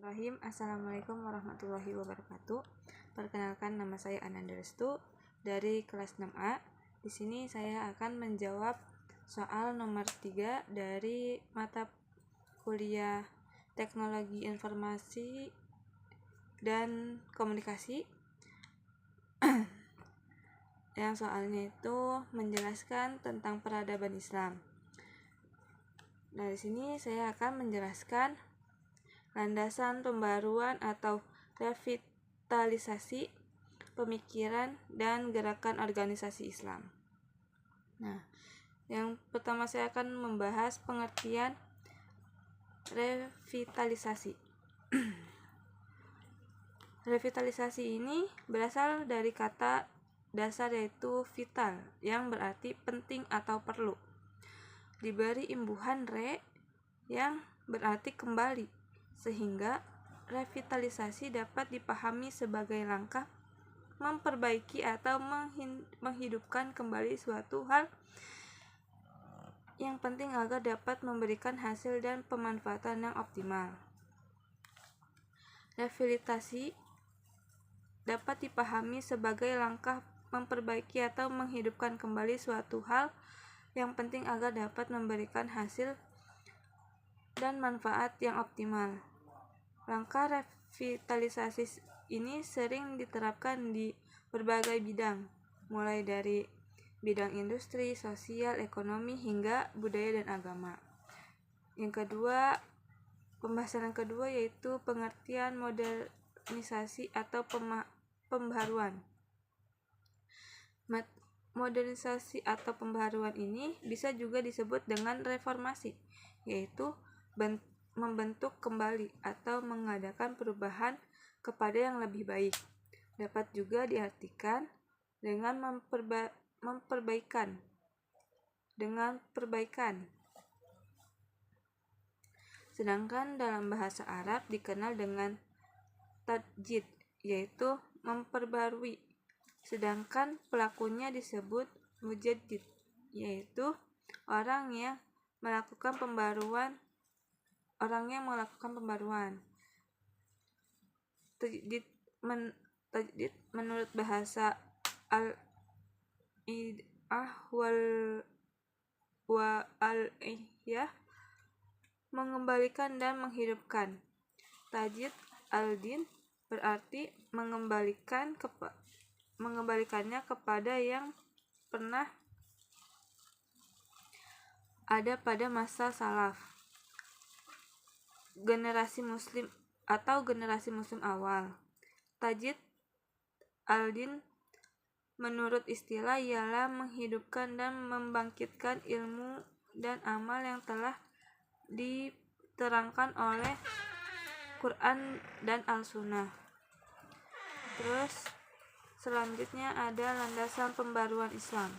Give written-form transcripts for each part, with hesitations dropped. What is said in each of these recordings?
Bismillahirrahmanirrahim. Assalamualaikum warahmatullahi wabarakatuh. Perkenalkan, nama saya Ananda Restu dari kelas 6A. Di sini saya akan menjawab soal nomor 3 dari mata kuliah Teknologi Informasi dan Komunikasi. Yang soalnya itu menjelaskan tentang peradaban Islam. Nah, di sini saya akan menjelaskan landasan pembaruan atau revitalisasi pemikiran dan gerakan organisasi Islam. Nah, yang pertama saya akan membahas pengertian revitalisasi. Revitalisasi ini berasal dari kata dasar yaitu vital, yang berarti penting atau perlu. Diberi imbuhan re yang berarti kembali, sehingga revitalisasi dapat dipahami sebagai langkah memperbaiki atau menghidupkan kembali suatu hal yang penting agar dapat memberikan hasil dan pemanfaatan yang optimal. Revitalisasi dapat dipahami sebagai langkah memperbaiki atau menghidupkan kembali suatu hal yang penting agar dapat memberikan hasil dan manfaat yang optimal. Langkah revitalisasi ini sering diterapkan di berbagai bidang, mulai dari bidang industri, sosial, ekonomi, hingga budaya dan agama. Pembahasan yang kedua yaitu pengertian modernisasi atau pembaharuan. Modernisasi atau pembaharuan ini bisa juga disebut dengan reformasi, yaitu membentuk kembali atau mengadakan perubahan kepada yang lebih baik. Dapat juga diartikan dengan perbaikan. Sedangkan dalam bahasa Arab dikenal dengan tajdid, yaitu memperbarui. Sedangkan pelakunya disebut mujaddid, yaitu orang yang melakukan pembaruan. Tajdid menurut bahasa al-Idah wa al-Ihyah mengembalikan dan menghidupkan. Tajdid al-din berarti mengembalikannya kepada yang pernah ada pada masa salaf, generasi muslim awal. Tajdid al-din menurut istilah ialah menghidupkan dan membangkitkan ilmu dan amal yang telah diterangkan oleh Quran dan Al-Sunnah. Terus selanjutnya ada landasan pembaruan Islam.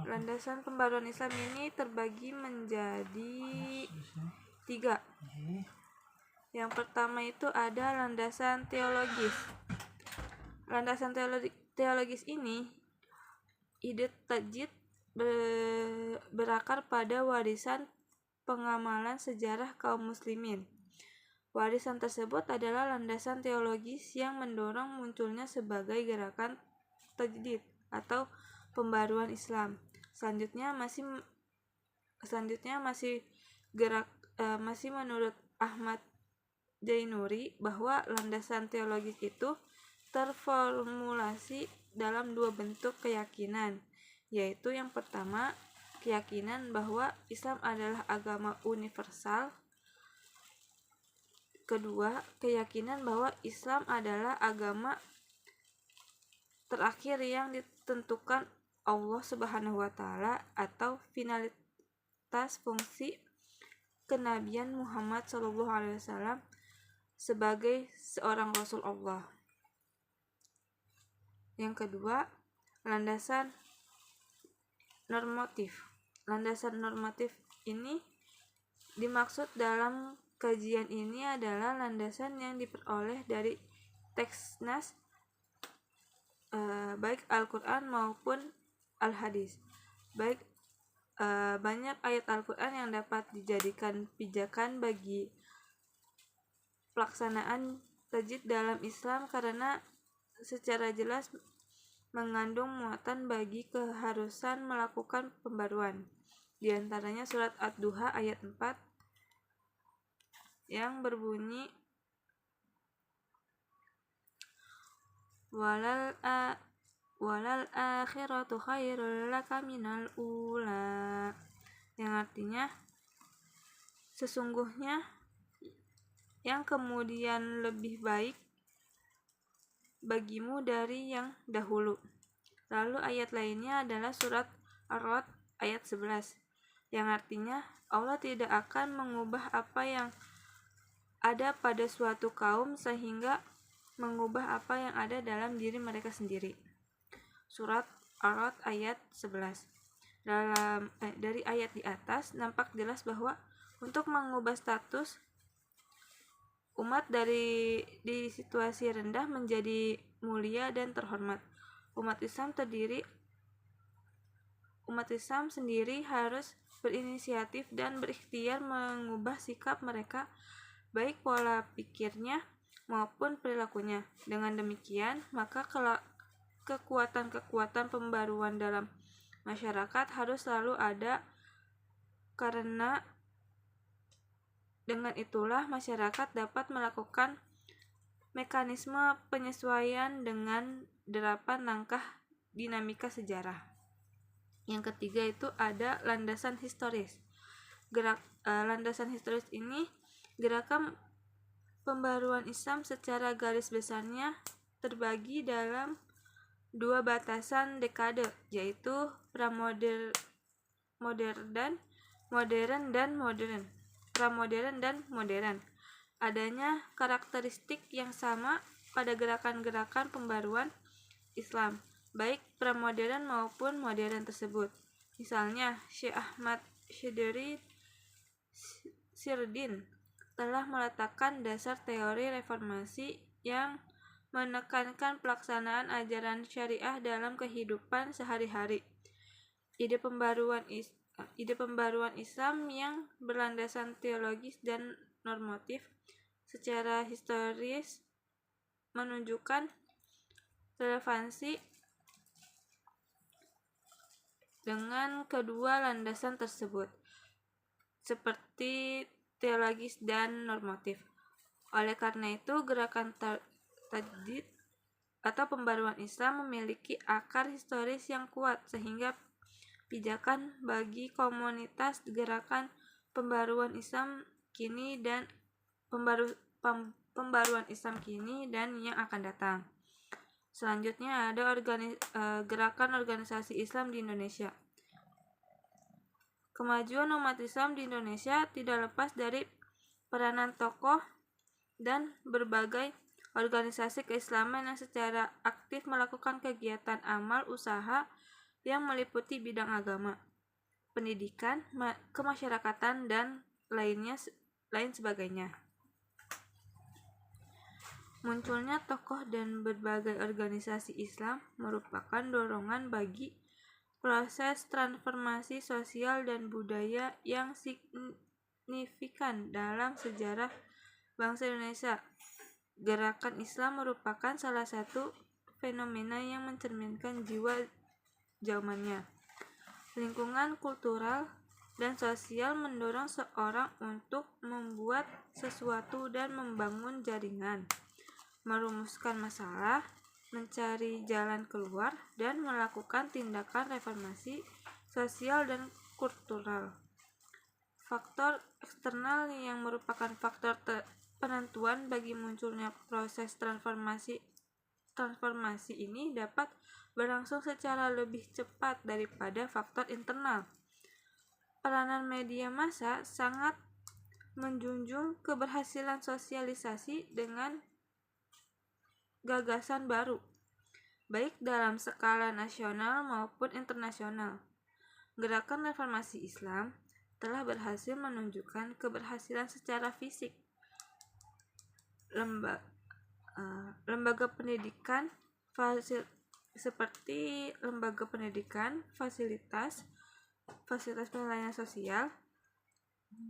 Landasan pembaruan Islam ini terbagi menjadi 3. Yang pertama itu ada landasan teologis. Landasan teologis ini, ide tajdid berakar pada warisan pengamalan sejarah kaum muslimin. Warisan tersebut adalah landasan teologis yang mendorong munculnya sebagai gerakan tajdid atau pembaruan Islam. Selanjutnya masih menurut Ahmad Jainuri bahwa landasan teologis itu terformulasi dalam 2 bentuk keyakinan, yaitu yang pertama, keyakinan bahwa Islam adalah agama universal. Kedua, keyakinan bahwa Islam adalah agama terakhir yang ditentukan Allah Subhanahu wa Ta'ala atau finalitas fungsi kenabian Muhammad SAW sebagai seorang Rasul Allah. Yang kedua, landasan normatif. Landasan normatif ini dimaksud dalam kajian ini adalah landasan yang diperoleh dari teks nas, baik Al-Quran maupun Al-Hadis. Banyak ayat Al-Quran yang dapat dijadikan pijakan bagi pelaksanaan tajdid dalam Islam karena secara jelas mengandung muatan bagi keharusan melakukan pembaruan. Di antaranya surat Ad-Duha ayat 4 yang berbunyi walal akhiratu khairul laka minal ula, yang artinya sesungguhnya yang kemudian lebih baik bagimu dari yang dahulu. Lalu ayat lainnya adalah surat Ar-Ra'd ayat 11 yang artinya Allah tidak akan mengubah apa yang ada pada suatu kaum sehingga mengubah apa yang ada dalam diri mereka sendiri. Surat Ar-Ra'd ayat 11. Dari ayat di atas nampak jelas bahwa untuk mengubah status umat di situasi rendah menjadi mulia dan terhormat. Umat Islam sendiri harus berinisiatif dan berikhtiar mengubah sikap mereka, baik pola pikirnya maupun perilakunya. Dengan demikian, maka kekuatan-kekuatan pembaruan dalam masyarakat harus selalu ada, karena dengan itulah masyarakat dapat melakukan mekanisme penyesuaian dengan delapan langkah dinamika sejarah. Yang ketiga itu ada landasan historis. Landasan historis ini gerakan pembaruan Islam secara garis besarnya terbagi dalam dua batasan dekade, yaitu pramodern dan modern. Adanya karakteristik yang sama pada gerakan-gerakan pembaruan Islam, baik pramodern maupun modern tersebut. Misalnya, Syekh Ahmad Sirdin telah meletakkan dasar teori reformasi yang menekankan pelaksanaan ajaran syariah dalam kehidupan sehari-hari. Ide pembaruan Islam yang berlandasan teologis dan normatif secara historis menunjukkan relevansi dengan kedua landasan tersebut, seperti teologis dan normatif. Oleh karena itu, gerakan tajdid atau pembaruan Islam memiliki akar historis yang kuat, sehingga pijakan bagi komunitas gerakan pembaruan Islam kini dan pembaruan Islam kini dan yang akan datang. Selanjutnya ada gerakan organisasi Islam di Indonesia. Kemajuan umat Islam di Indonesia tidak lepas dari peranan tokoh dan berbagai organisasi keislaman yang secara aktif melakukan kegiatan amal usaha yang meliputi bidang agama, pendidikan, kemasyarakatan, dan lain sebagainya. Munculnya tokoh dan berbagai organisasi Islam merupakan dorongan bagi proses transformasi sosial dan budaya yang signifikan dalam sejarah bangsa Indonesia. Gerakan Islam merupakan salah satu fenomena yang mencerminkan jiwa zamannya. Lingkungan kultural dan sosial mendorong seorang untuk membuat sesuatu dan membangun jaringan, merumuskan masalah, mencari jalan keluar, dan melakukan tindakan reformasi sosial dan kultural. Faktor eksternal yang merupakan faktor penentuan bagi munculnya proses transformasi ini dapat berlangsung secara lebih cepat daripada faktor internal. Peranan media massa sangat menjunjung keberhasilan sosialisasi dengan gagasan baru, baik dalam skala nasional maupun internasional. Gerakan reformasi Islam telah berhasil menunjukkan keberhasilan secara fisik. Lembaga pendidikan seperti lembaga pendidikan, fasilitas pelayanan sosial.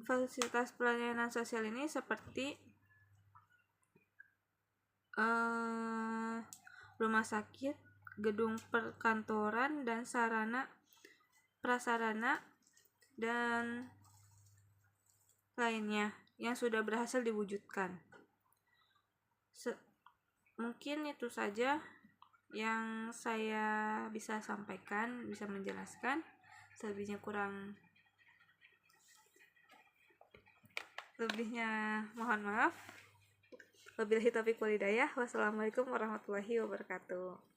Fasilitas pelayanan sosial ini seperti rumah sakit, gedung perkantoran, dan sarana prasarana dan lainnya yang sudah berhasil diwujudkan. Mungkin itu saja yang saya bisa sampaikan, bisa menjelaskan. Selebihnya mohon maaf. Wabillahi taufiq wal hidayah. Wassalamualaikum warahmatullahi wabarakatuh.